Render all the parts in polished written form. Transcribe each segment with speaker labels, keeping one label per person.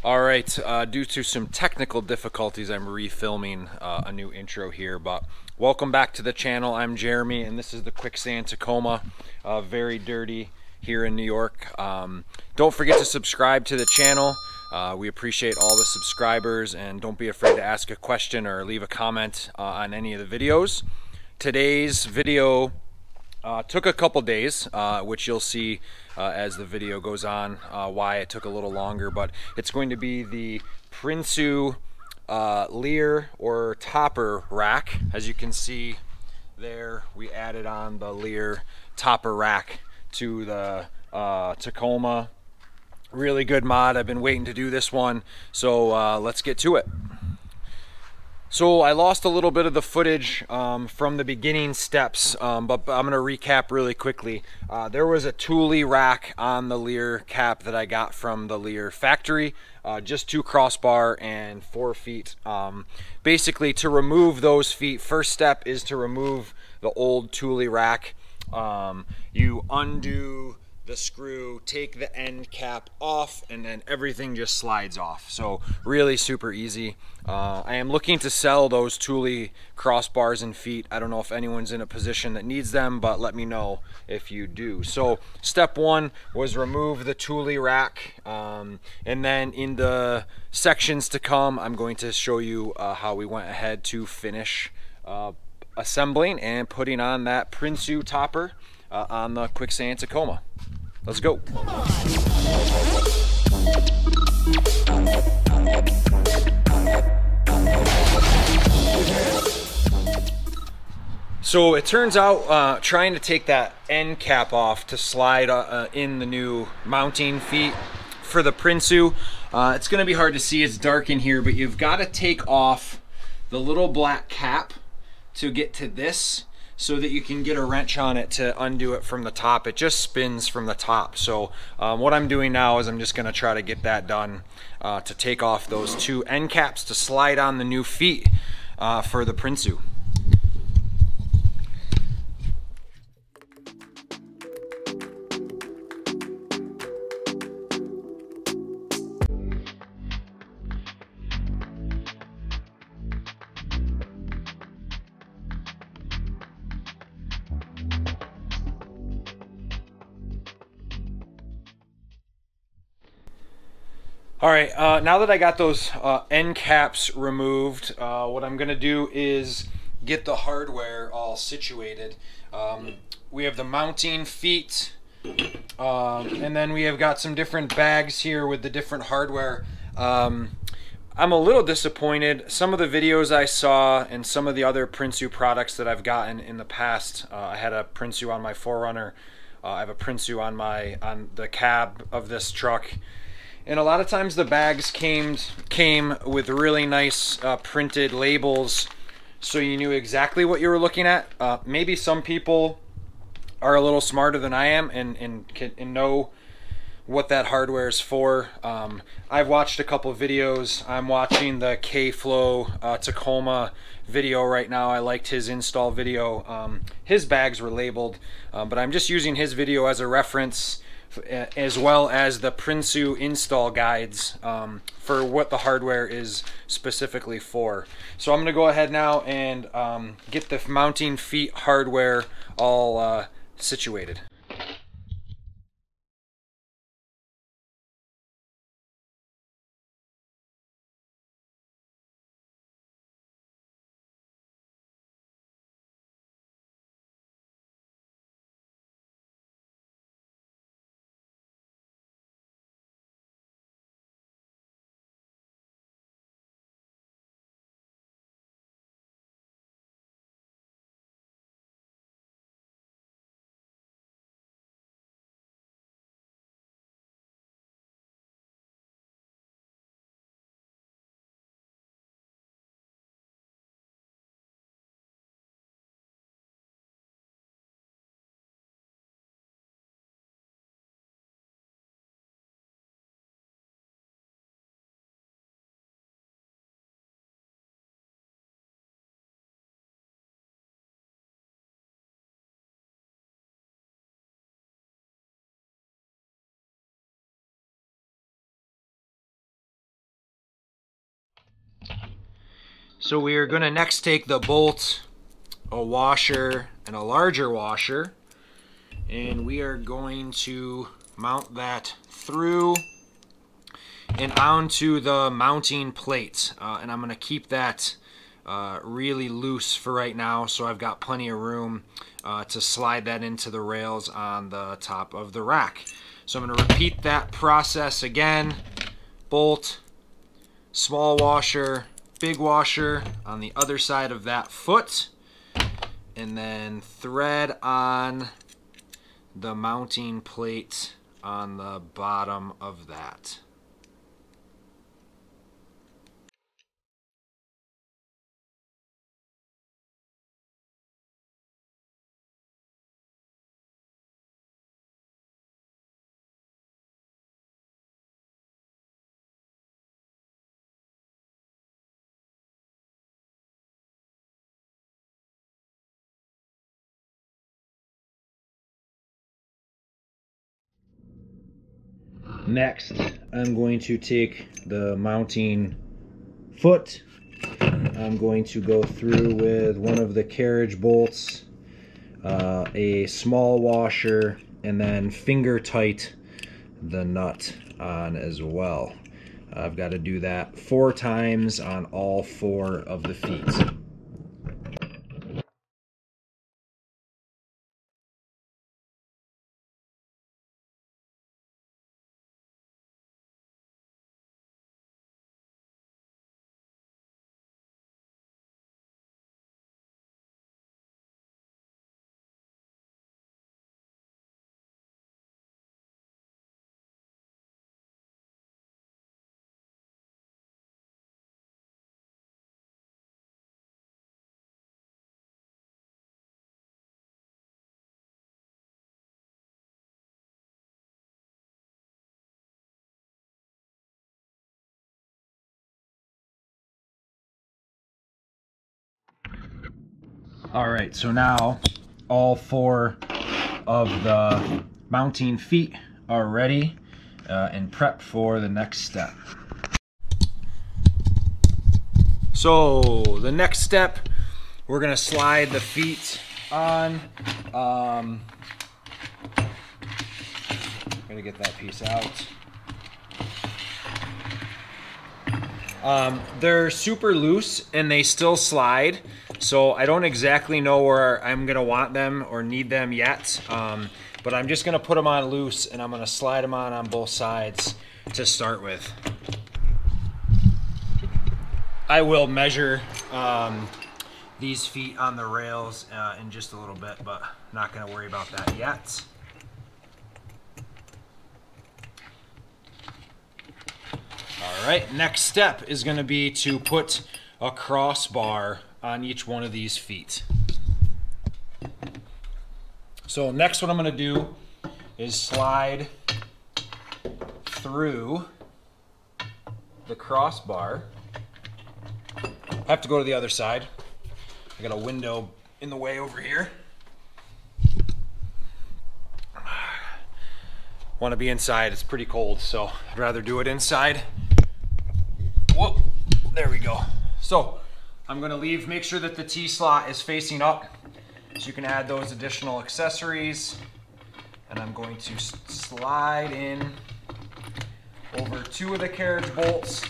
Speaker 1: All right, due to some technical difficulties, I'm refilming a new intro here, but welcome back to the channel. I'm Jeremy, and this is the Quicksand Tacoma, very dirty here in New York. Don't forget to subscribe to the channel. We appreciate all the subscribers, and don't be afraid to ask a question or leave a comment on any of the videos. Today's video took a couple days, which you'll see as the video goes on, why it took a little longer, but it's going to be the Prinsu Leer or topper rack. As you can see there, we added on the Leer topper rack to the Tacoma. Really good mod. I've been waiting to do this one, so let's get to it. So I lost a little bit of the footage from the beginning steps, but I'm going to recap really quickly. There was a Thule rack on the Leer cap that I got from the Leer factory, just 2 crossbar and 4 feet. Basically, to remove those feet, first step is to remove the old Thule rack. You undo the screw, take the end cap off, and then everything just slides off. So really super easy. I am looking to sell those Thule crossbars and feet. I don't know if anyone's in a position that needs them, but let me know if you do. So step 1 was remove the Thule rack, and then in the sections to come, I'm going to show you how we went ahead to finish assembling and putting on that Prinsu topper on the Quicksand Tacoma. Let's go. So it turns out trying to take that end cap off to slide in the new mounting feet for the Prinsu, it's going to be hard to see, it's dark in here, but you've got to take off the little black cap to get to this, so that you can get a wrench on it to undo it from the top. It just spins from the top. So what I'm doing now is I'm just going to try to get that done to take off those 2 end caps to slide on the new feet for the Prinsu. All right, now that I got those end caps removed, what I'm gonna do is get the hardware all situated. We have the mounting feet, and then we have got some different bags here with the different hardware. I'm a little disappointed. Some of the videos I saw and some of the other Prinsu products that I've gotten in the past, I had a Prinsu on my 4Runner, I have a Prinsu on the cab of this truck. And a lot of times the bags came with really nice printed labels, so you knew exactly what you were looking at. Maybe some people are a little smarter than I am and know what that hardware is for. I've watched a couple of videos. I'm watching the K-Flow Tacoma video right now. I liked his install video. His bags were labeled, but I'm just using his video as a reference, as well as the Prinsu install guides for what the hardware is specifically for. So I'm going to go ahead now and get the mounting feet hardware all situated. So we are going to next take the bolt, a washer, and a larger washer, and we are going to mount that through and onto the mounting plate. And I'm going to keep that really loose for right now, so I've got plenty of room to slide that into the rails on the top of the rack. So I'm going to repeat that process again. Bolt, small washer, big washer on the other side of that foot, and then thread on the mounting plate on the bottom of that. Next, I'm going to take the mounting foot. I'm going to go through with one of the carriage bolts, a small washer, and then finger tight the nut on as well. I've got to do that 4 times on all 4 of the feet. Alright, so now all 4 of the mounting feet are ready and prepped for the next step. So the next step, we're going to slide the feet on. I'm going to get that piece out. They're super loose and they still slide, so I don't exactly know where I'm gonna want them or need them yet, but I'm just gonna put them on loose and I'm gonna slide them on both sides to start with. I will measure these feet on the rails in just a little bit, but not gonna worry about that yet. All right, next step is going to be to put a crossbar on each one of these feet. So next what I'm going to do is slide through the crossbar. I have to go to the other side. I got a window in the way over here. Want to be inside, it's pretty cold, so I'd rather do it inside. Whoop, there we go. So I'm gonna make sure that the T-slot is facing up so you can add those additional accessories. And I'm going to slide in over 2 of the carriage bolts.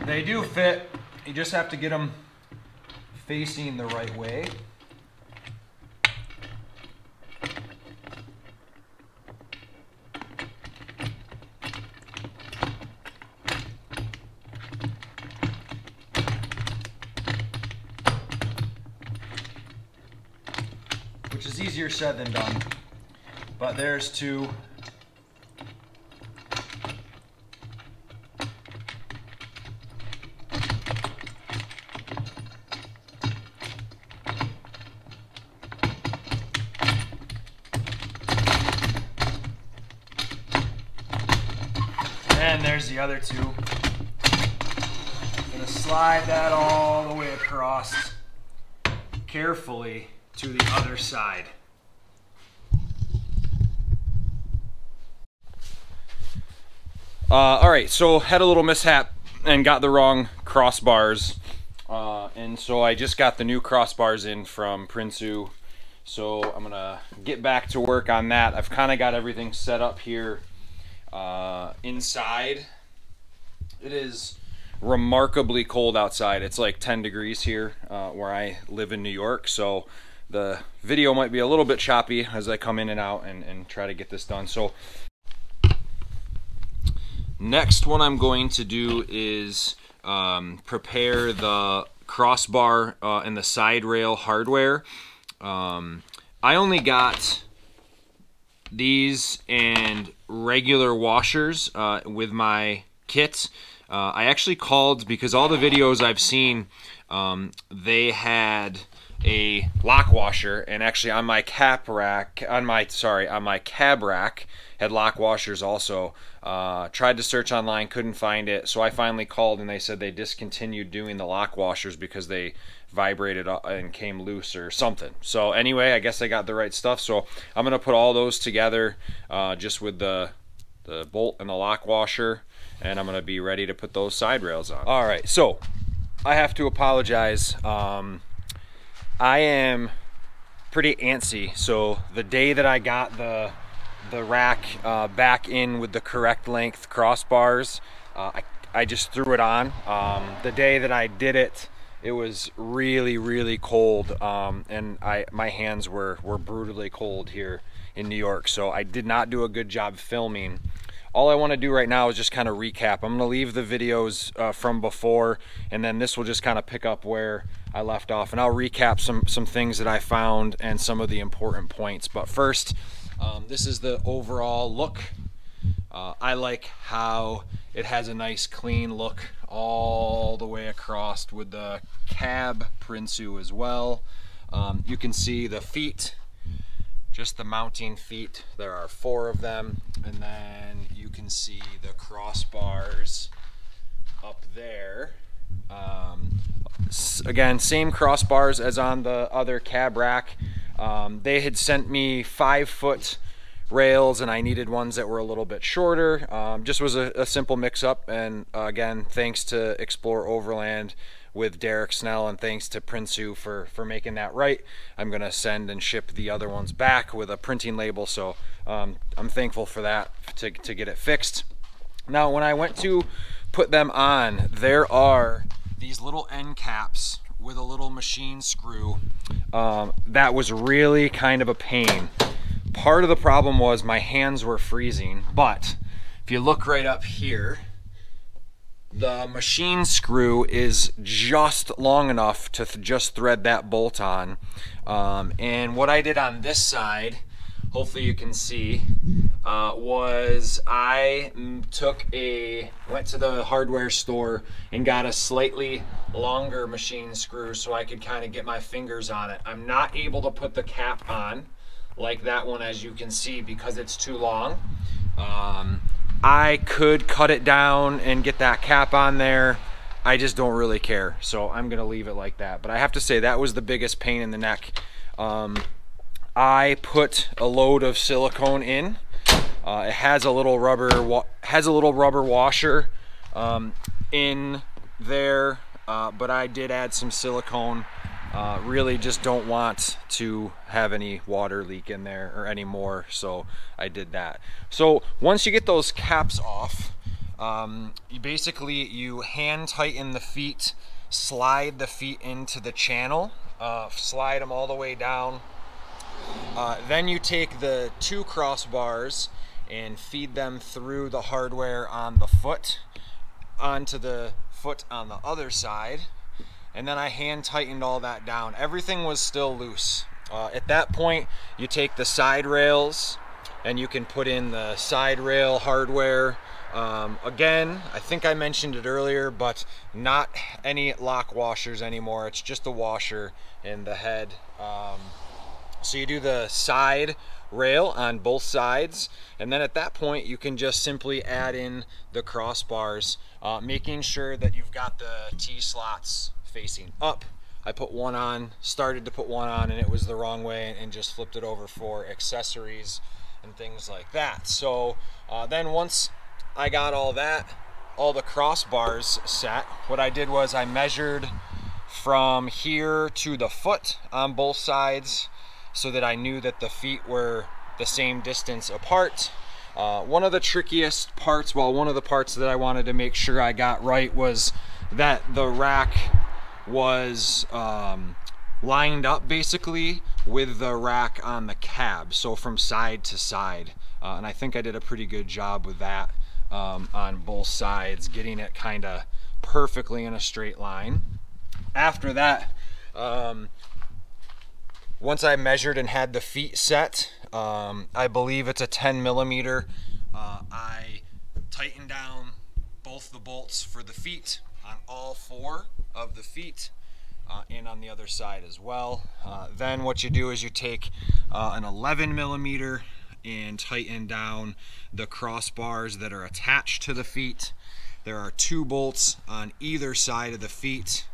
Speaker 1: They do fit, you just have to get them facing the right way. Which is easier said than done, but there's 2. then there's the other two. Gonna slide that all the way across carefully to the other side. All right, so had a little mishap and got the wrong crossbars, and so I just got the new crossbars in from Prinsu. So I'm gonna get back to work on that. I've kind of got everything set up here inside. It is remarkably cold outside. It's like 10 degrees here where I live in New York, so the video might be a little bit choppy as I come in and out and try to get this done. So next, what I'm going to do is prepare the crossbar and the side rail hardware. I only got these and regular washers with my kit. I actually called because all the videos I've seen, they had a lock washer, and actually on my cab rack had lock washers also. Tried to search online, couldn't find it, so I finally called and they said they discontinued doing the lock washers because they vibrated and came loose or something. So anyway, I guess I got the right stuff, so I'm gonna put all those together just with the bolt and the lock washer, and I'm gonna be ready to put those side rails on. All right, so I have to apologize. I am pretty antsy, so the day that I got the rack back in with the correct length crossbars, I just threw it on. The day that I did it, it was really cold, and my hands were brutally cold here in New York, so I did not do a good job filming. All I want to do right now is just kind of recap. I'm going to leave the videos from before, and then this will just kind of pick up where I left off, and I'll recap some things that I found and some of the important points. But first, this is the overall look. I like how it has a nice clean look all the way across with the cab Prinsu as well. You can see the feet, just the mounting feet. There are 4 of them, and then you can see the crossbars up there. Again, same crossbars as on the other cab rack. They had sent me 5-foot rails, and I needed ones that were a little bit shorter. Just was a simple mix-up, and again, thanks to Explore Overland with Derek Snell, and thanks to Prinsu for making that right. I'm gonna send and ship the other ones back with a printing label, so I'm thankful for that to get it fixed. Now, when I went to put them on, there are these little end caps with a little machine screw. That was really kind of a pain. Part of the problem was my hands were freezing, but if you look right up here, the machine screw is just long enough to just thread that bolt on. And what I did on this side, hopefully you can see, was I went to the hardware store and got a slightly longer machine screw so I could kind of get my fingers on it. I'm not able to put the cap on like that one, as you can see, because it's too long. I could cut it down and get that cap on there. I just don't really care, so I'm gonna leave it like that. But I have to say, that was the biggest pain in the neck. I put a load of silicone in. It has a little rubber washer in there, but I did add some silicone. Really just don't want to have any water leak in there or any more, so I did that. So once you get those caps off, you hand tighten the feet, slide the feet into the channel, slide them all the way down. Then you take the 2 crossbars and feed them through the hardware on the foot onto the foot on the other side. And then I hand tightened all that down. Everything was still loose. At that point, you take the side rails and you can put in the side rail hardware. Again, I think I mentioned it earlier, but not any lock washers anymore. It's just the washer and the head So you do the side rail on both sides, and then at that point you can just simply add in the crossbars, making sure that you've got the T-slots facing up. I put one on, started to put one on, and it was the wrong way, and just flipped it over for accessories and things like that. So then once I got all the crossbars set, what I did was I measured from here to the foot on both sides so that I knew that the feet were the same distance apart. One of the trickiest parts, well, one of the parts that I wanted to make sure I got right, was that the rack was lined up basically with the rack on the cab, so from side to side, and I think I did a pretty good job with that on both sides, getting it kind of perfectly in a straight line. After that, once I measured and had the feet set, I believe it's a 10 millimeter, I tightened down both the bolts for the feet on all 4 of the feet, and on the other side as well. Then what you do is you take an 11 millimeter and tighten down the crossbars that are attached to the feet. There are 2 bolts on either side of the feet,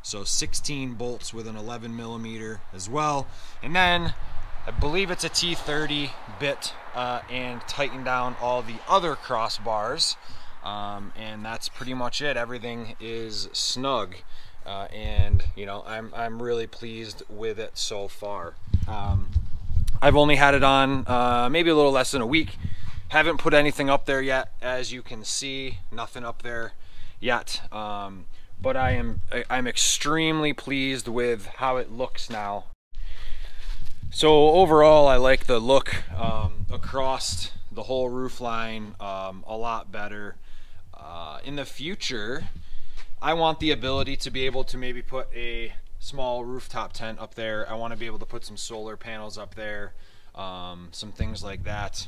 Speaker 1: so 16 bolts with an 11 millimeter as well. And then I believe it's a T30 bit, and tighten down all the other crossbars, and that's pretty much it. Everything is snug, and you know, I'm really pleased with it so far. I've only had it on maybe a little less than a week. Haven't put anything up there yet, as you can see, nothing up there yet. But I'm extremely pleased with how it looks now. So overall, I like the look across the whole roof line a lot better. In the future, I want the ability to be able to maybe put a small rooftop tent up there. I want to be able to put some solar panels up there, some things like that.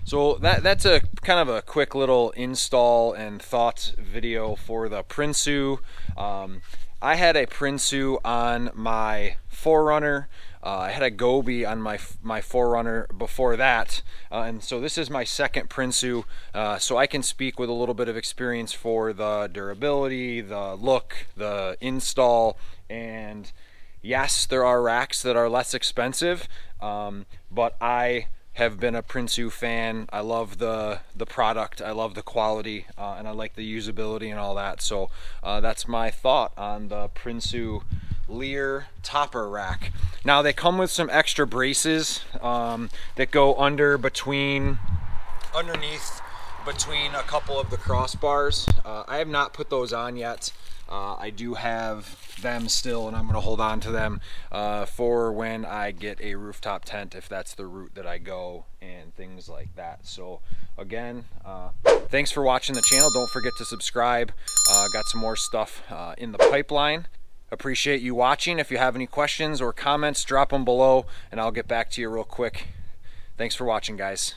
Speaker 1: So that's a kind of a quick little install and thoughts video for the Prinsu. I had a Prinsu on my 4Runner. I had a Gobi on my 4Runner before that, and so this is my second Prinsu, so I can speak with a little bit of experience for the durability, the look, the install, and yes, there are racks that are less expensive, but I have been a Prinsu fan. I love the product, I love the quality, and I like the usability and all that. So that's my thought on the Prinsu Leer topper rack. Now they come with some extra braces that go underneath between a couple of the crossbars. I have not put those on yet. I do have them still, and I'm going to hold on to them for when I get a rooftop tent, if that's the route that I go, and things like that. So again, thanks for watching the channel. Don't forget to subscribe. Got some more stuff in the pipeline. Appreciate you watching. If you have any questions or comments, drop them below and I'll get back to you real quick. Thanks for watching, guys.